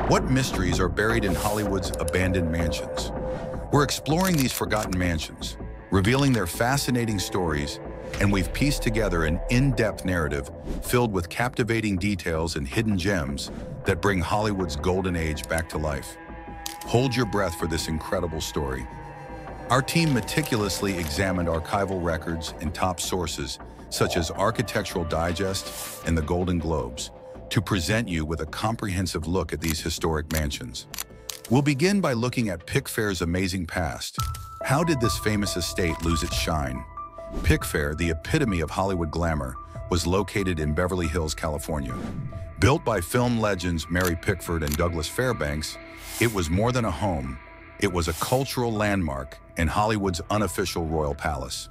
What mysteries are buried in Hollywood's abandoned mansions? We're exploring these forgotten mansions, revealing their fascinating stories, and we've pieced together an in-depth narrative filled with captivating details and hidden gems that bring Hollywood's golden age back to life. Hold your breath for this incredible story. Our team meticulously examined archival records and top sources, such as Architectural Digest and the Golden Globes, to present you with a comprehensive look at these historic mansions. We'll begin by looking at Pickfair's amazing past. How did this famous estate lose its shine? Pickfair, the epitome of Hollywood glamour, was located in Beverly Hills, California. Built by film legends Mary Pickford and Douglas Fairbanks, it was more than a home. It was a cultural landmark and Hollywood's unofficial royal palace.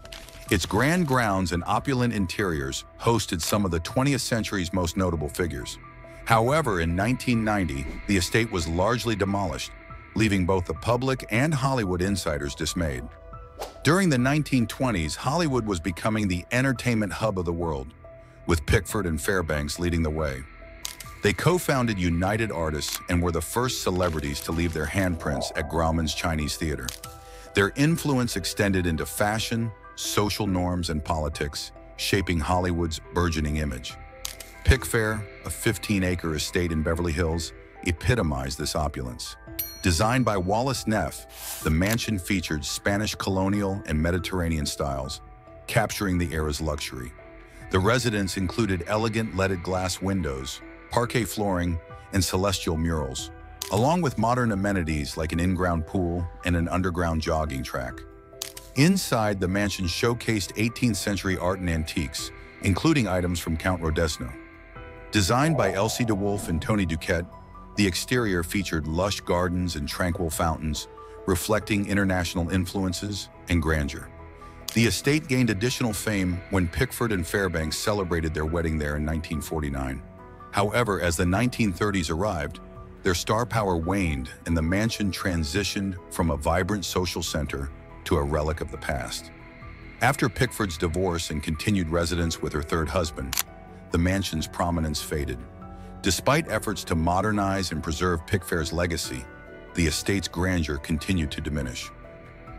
Its grand grounds and opulent interiors hosted some of the 20th century's most notable figures. However, in 1990, the estate was largely demolished, leaving both the public and Hollywood insiders dismayed. During the 1920s, Hollywood was becoming the entertainment hub of the world, with Pickford and Fairbanks leading the way. They co-founded United Artists and were the first celebrities to leave their handprints at Grauman's Chinese Theater. Their influence extended into fashion, social norms, and politics, shaping Hollywood's burgeoning image. Pickfair, a 15-acre estate in Beverly Hills, epitomized this opulence. Designed by Wallace Neff, the mansion featured Spanish colonial and Mediterranean styles, capturing the era's luxury. The residence included elegant leaded glass windows, parquet flooring, and celestial murals, along with modern amenities like an in-ground pool and an underground jogging track. Inside, the mansion showcased 18th century art and antiques, including items from Count Rodesno. Designed by Elsie de Wolfe and Tony Duquette, the exterior featured lush gardens and tranquil fountains, reflecting international influences and grandeur. The estate gained additional fame when Pickford and Fairbanks celebrated their wedding there in 1949. However, as the 1930s arrived, their star power waned and the mansion transitioned from a vibrant social center to a relic of the past. After Pickford's divorce and continued residence with her third husband, the mansion's prominence faded. Despite efforts to modernize and preserve Pickfair's legacy, the estate's grandeur continued to diminish.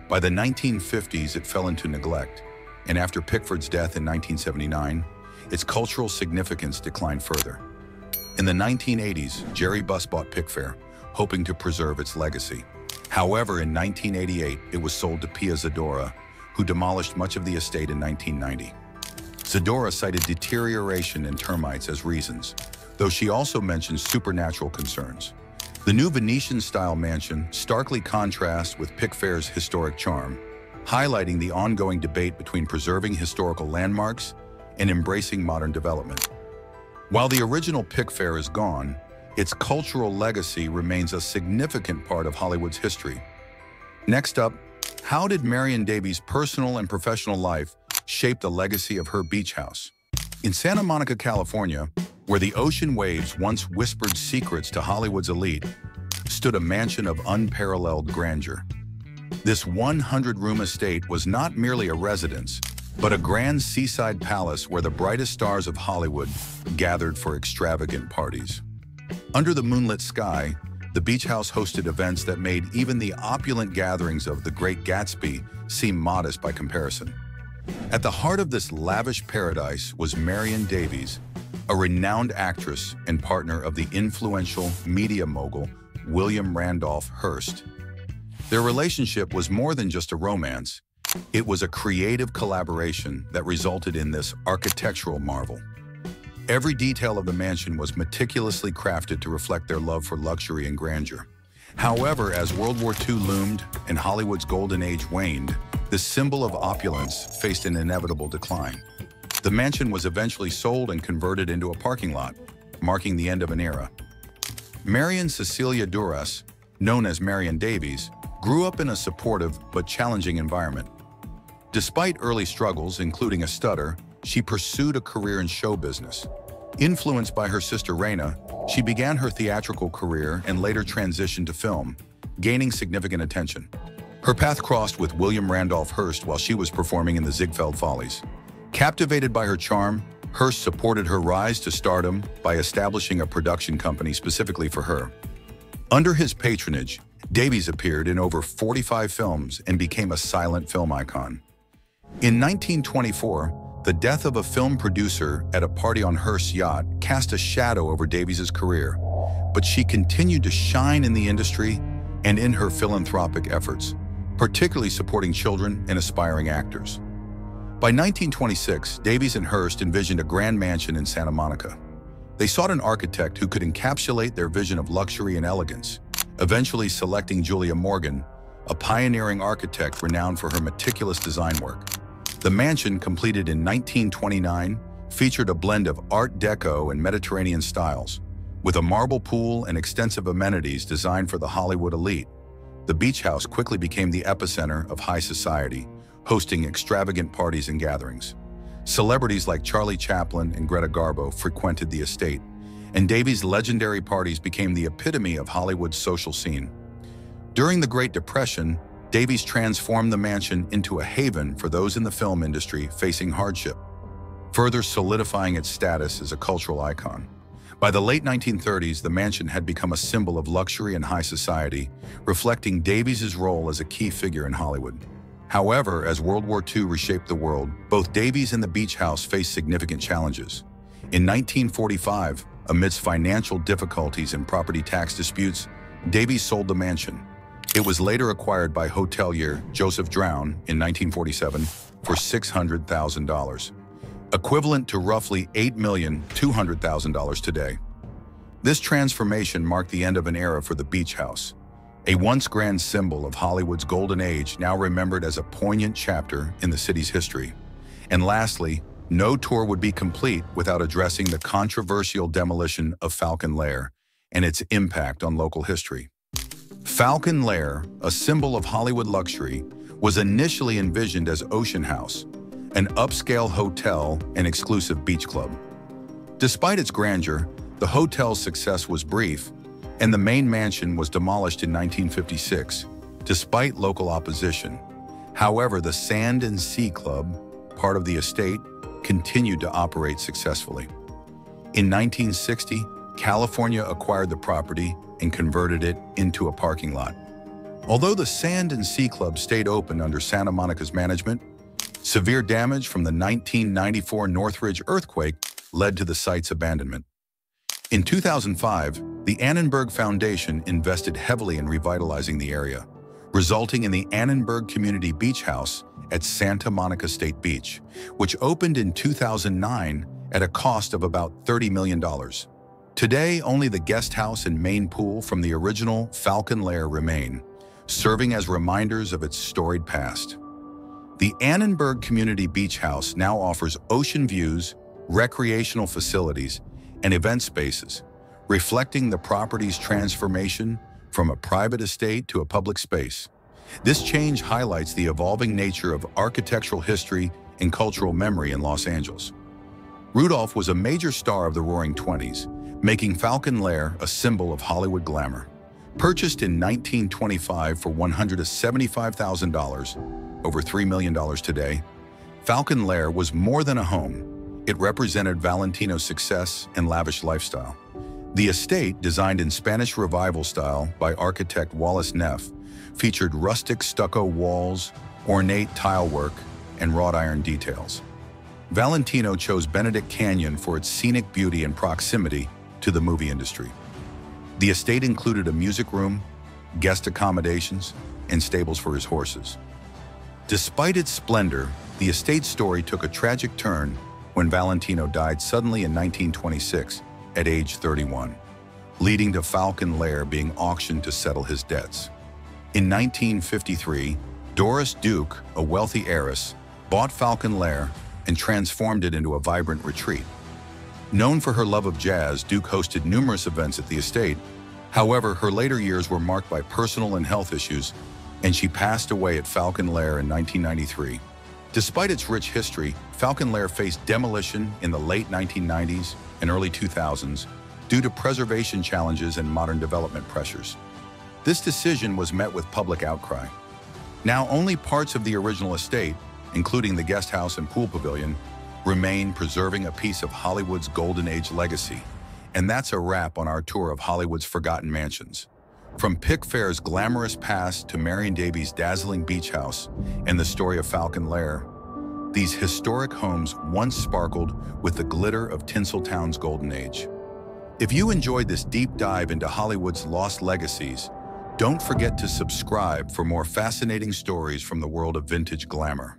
By the 1950s, it fell into neglect, and after Pickford's death in 1979, its cultural significance declined further. In the 1980s, Jerry Buss bought Pickfair, hoping to preserve its legacy. However, in 1988, it was sold to Pia Zadora, who demolished much of the estate in 1990. Zadora cited deterioration and termites as reasons, though she also mentioned supernatural concerns. The new Venetian-style mansion starkly contrasts with Pickfair's historic charm, highlighting the ongoing debate between preserving historical landmarks and embracing modern development. While the original Pickfair is gone, its cultural legacy remains a significant part of Hollywood's history. Next up, how did Marion Davies' personal and professional life shape the legacy of her beach house? In Santa Monica, California, where the ocean waves once whispered secrets to Hollywood's elite, stood a mansion of unparalleled grandeur. This 100-room estate was not merely a residence, but a grand seaside palace where the brightest stars of Hollywood gathered for extravagant parties. Under the moonlit sky, the beach house hosted events that made even the opulent gatherings of The Great Gatsby seem modest by comparison. At the heart of this lavish paradise was Marion Davies, a renowned actress and partner of the influential media mogul William Randolph Hearst. Their relationship was more than just a romance. It was a creative collaboration that resulted in this architectural marvel. Every detail of the mansion was meticulously crafted to reflect their love for luxury and grandeur. However, as World War II loomed and Hollywood's golden age waned, this symbol of opulence faced an inevitable decline. The mansion was eventually sold and converted into a parking lot, marking the end of an era. Marion Cecilia Duras, known as Marion Davies, grew up in a supportive but challenging environment. Despite early struggles, including a stutter, she pursued a career in show business. Influenced by her sister Raina, she began her theatrical career and later transitioned to film, gaining significant attention. Her path crossed with William Randolph Hearst while she was performing in the Ziegfeld Follies. Captivated by her charm, Hearst supported her rise to stardom by establishing a production company specifically for her. Under his patronage, Davies appeared in over 45 films and became a silent film icon. In 1924, the death of a film producer at a party on Hearst's yacht cast a shadow over Davies's career, but she continued to shine in the industry and in her philanthropic efforts, particularly supporting children and aspiring actors. By 1926, Davies and Hearst envisioned a grand mansion in Santa Monica. They sought an architect who could encapsulate their vision of luxury and elegance, eventually selecting Julia Morgan, a pioneering architect renowned for her meticulous design work. The mansion, completed in 1929, featured a blend of Art Deco and Mediterranean styles, with a marble pool and extensive amenities designed for the Hollywood elite. The beach house quickly became the epicenter of high society, hosting extravagant parties and gatherings. Celebrities like Charlie Chaplin and Greta Garbo frequented the estate, and Davies' legendary parties became the epitome of Hollywood's social scene. During the Great Depression, Davies transformed the mansion into a haven for those in the film industry facing hardship, further solidifying its status as a cultural icon. By the late 1930s, the mansion had become a symbol of luxury and high society, reflecting Davies' role as a key figure in Hollywood. However, as World War II reshaped the world, both Davies and the beach house faced significant challenges. In 1945, amidst financial difficulties and property tax disputes, Davies sold the mansion. It was later acquired by hotelier Joseph Drown in 1947 for $600,000, equivalent to roughly $8,200,000 today. This transformation marked the end of an era for the beach house, a once grand symbol of Hollywood's golden age, now remembered as a poignant chapter in the city's history. And lastly, no tour would be complete without addressing the controversial demolition of Falcon Lair and its impact on local history. Falcon Lair, a symbol of Hollywood luxury, was initially envisioned as Ocean House, an upscale hotel and exclusive beach club. Despite its grandeur, the hotel's success was brief, and the main mansion was demolished in 1956, despite local opposition. However, the Sand and Sea Club, part of the estate, continued to operate successfully. In 1960, California acquired the property and converted it into a parking lot. Although the Sand and Sea Club stayed open under Santa Monica's management, severe damage from the 1994 Northridge earthquake led to the site's abandonment. In 2005, the Annenberg Foundation invested heavily in revitalizing the area, resulting in the Annenberg Community Beach House at Santa Monica State Beach, which opened in 2009 at a cost of about $30 million. Today, only the guest house and main pool from the original Falcon Lair remain, serving as reminders of its storied past. The Annenberg Community Beach House now offers ocean views, recreational facilities, and event spaces, reflecting the property's transformation from a private estate to a public space. This change highlights the evolving nature of architectural history and cultural memory in Los Angeles. Rudolph was a major star of the Roaring '20s, making Falcon Lair a symbol of Hollywood glamour. Purchased in 1925 for $175,000, over $3 million today, Falcon Lair was more than a home. It represented Valentino's success and lavish lifestyle. The estate, designed in Spanish Revival style by architect Wallace Neff, featured rustic stucco walls, ornate tile work, and wrought iron details. Valentino chose Benedict Canyon for its scenic beauty and proximity to the movie industry. The estate included a music room, guest accommodations, and stables for his horses. Despite its splendor, the estate's story took a tragic turn when Valentino died suddenly in 1926 at age 31, leading to Falcon Lair being auctioned to settle his debts. In 1953, Doris Duke, a wealthy heiress, bought Falcon Lair and transformed it into a vibrant retreat. Known for her love of jazz, Duke hosted numerous events at the estate. However, her later years were marked by personal and health issues, and she passed away at Falcon Lair in 1993. Despite its rich history, Falcon Lair faced demolition in the late 1990s and early 2000s due to preservation challenges and modern development pressures. This decision was met with public outcry. Now only parts of the original estate, including the guest house and pool pavilion, remain, preserving a piece of Hollywood's golden age legacy. And that's a wrap on our tour of Hollywood's forgotten mansions. From Pickfair's glamorous past to Marion Davies' dazzling beach house and the story of Falcon Lair, these historic homes once sparkled with the glitter of Tinseltown's golden age. If you enjoyed this deep dive into Hollywood's lost legacies, don't forget to subscribe for more fascinating stories from the world of vintage glamour.